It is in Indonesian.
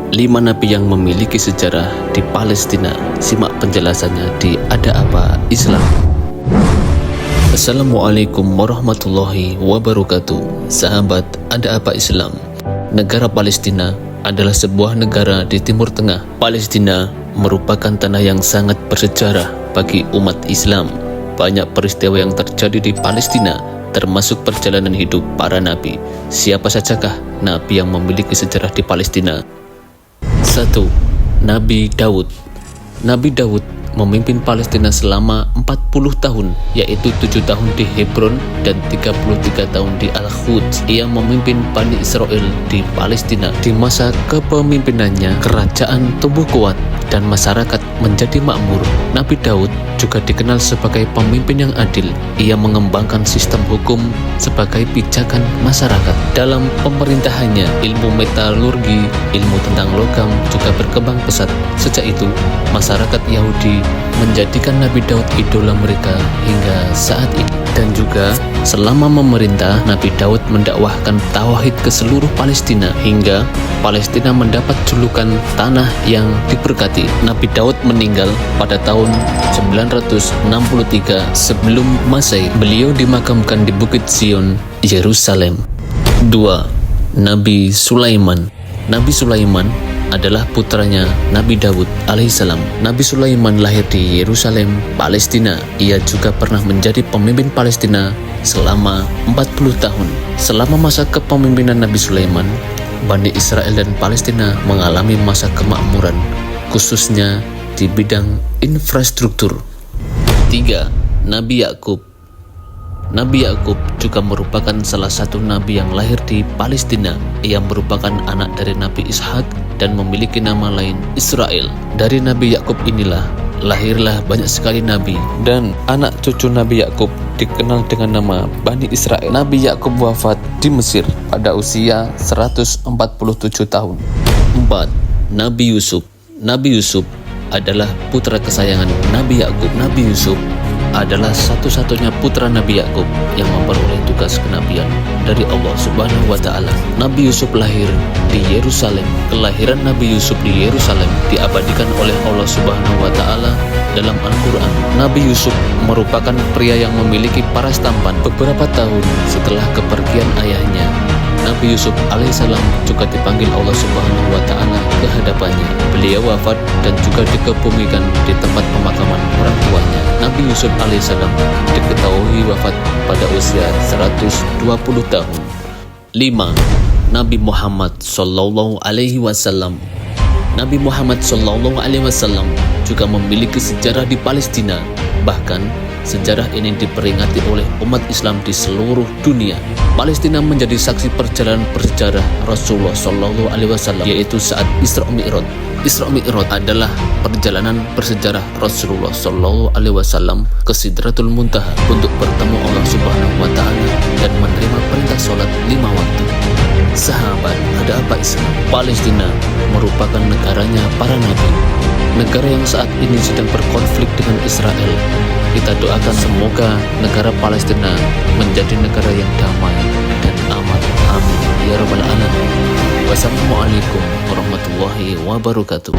5 nabi yang memiliki sejarah di Palestina. Simak penjelasannya di Ada Apa Islam. Assalamualaikum warahmatullahi wabarakatuh. Sahabat Ada Apa Islam. Negara Palestina adalah sebuah negara di Timur Tengah. Palestina merupakan tanah yang sangat bersejarah bagi umat Islam. Banyak peristiwa yang terjadi di Palestina, termasuk perjalanan hidup para nabi. Siapa sajakah nabi yang memiliki sejarah di Palestina? 1. Nabi Daud. Nabi Daud memimpin Palestina selama 40 tahun, yaitu 7 tahun di Hebron dan 33 tahun di Al-Quds. Ia memimpin Bani Israel di Palestina. Di masa kepemimpinannya, kerajaan tumbuh kuat dan masyarakat menjadi makmur. Nabi Daud juga dikenal sebagai pemimpin yang adil. Ia mengembangkan sistem hukum sebagai pijakan masyarakat. Dalam pemerintahannya, ilmu metalurgi, ilmu tentang logam juga berkembang pesat. Sejak itu, masyarakat Yahudi menjadikan Nabi Daud idola mereka hingga saat ini. Dan juga selama memerintah, Nabi Daud mendakwahkan tauhid ke seluruh Palestina hingga Palestina mendapat julukan tanah yang diberkati. Nabi Daud meninggal pada tahun 963 sebelum Masehi. Beliau dimakamkan di Bukit Zion, Yerusalem. 2. Nabi Sulaiman. Nabi Sulaiman adalah putranya Nabi Daud alaihissalam. Nabi Sulaiman lahir di Yerusalem, Palestina. Ia juga pernah menjadi pemimpin Palestina selama 40 tahun. Selama masa kepemimpinan Nabi Sulaiman, Bani Israel dan Palestina mengalami masa kemakmuran, khususnya di bidang infrastruktur. 3. Nabi Yakub. Nabi Yakub juga merupakan salah satu nabi yang lahir di Palestina. Ia merupakan anak dari Nabi Ishak dan memiliki nama lain Israel. Dari Nabi Yakub inilah lahirlah banyak sekali nabi, dan anak cucu Nabi Yakub dikenal dengan nama Bani Israel. Nabi Yakub wafat di Mesir pada usia 147 tahun. 4. Nabi Yusuf. Nabi Yusuf adalah putra kesayangan Nabi Yakub. Nabi Yusuf adalah satu-satunya putra Nabi Yakub yang memperoleh tugas kenabian dari Allah Subhanahu wa Ta'ala. Nabi Yusuf lahir di Yerusalem. Kelahiran Nabi Yusuf di Yerusalem diabadikan oleh Allah Subhanahu wa Ta'ala dalam Al-Quran. Nabi Yusuf merupakan pria yang memiliki paras tampan. Beberapa tahun setelah kepergian ayahnya, Nabi Yusuf alaihissalam juga dipanggil Allah Subhanahu wa Ta'ala ke hadapannya. Beliau wafat dan juga dikebumikan di tempat pemakaman orang tuanya. Nabi Yusuf alaihissalam diketahui wafat pada usia 120 tahun. 5. Nabi Muhammad sallallahu alaihi wasallam. Nabi Muhammad sallallahu alaihi wasallam juga memiliki sejarah di Palestina. Bahkan sejarah ini diperingati oleh umat Islam di seluruh dunia. Palestina menjadi saksi perjalanan bersejarah Rasulullah Shallallahu Alaihi Wasallam, yaitu saat Isra Mi'raj. Isra Mi'raj adalah perjalanan bersejarah Rasulullah Shallallahu Alaihi Wasallam ke Sidratul Muntaha untuk bertemu Allah Subhanahu Wa Taala dan menerima perintah sholat 5 waktu. Sahabat Ada Apa Islam. Palestina merupakan negaranya para nabi. Negara yang saat ini sedang berkonflik dengan Israel. Kita doakan semoga negara Palestina menjadi negara yang damai dan aman. Amin ya rabbal alamin. Wassalamualaikum warahmatullahi wabarakatuh.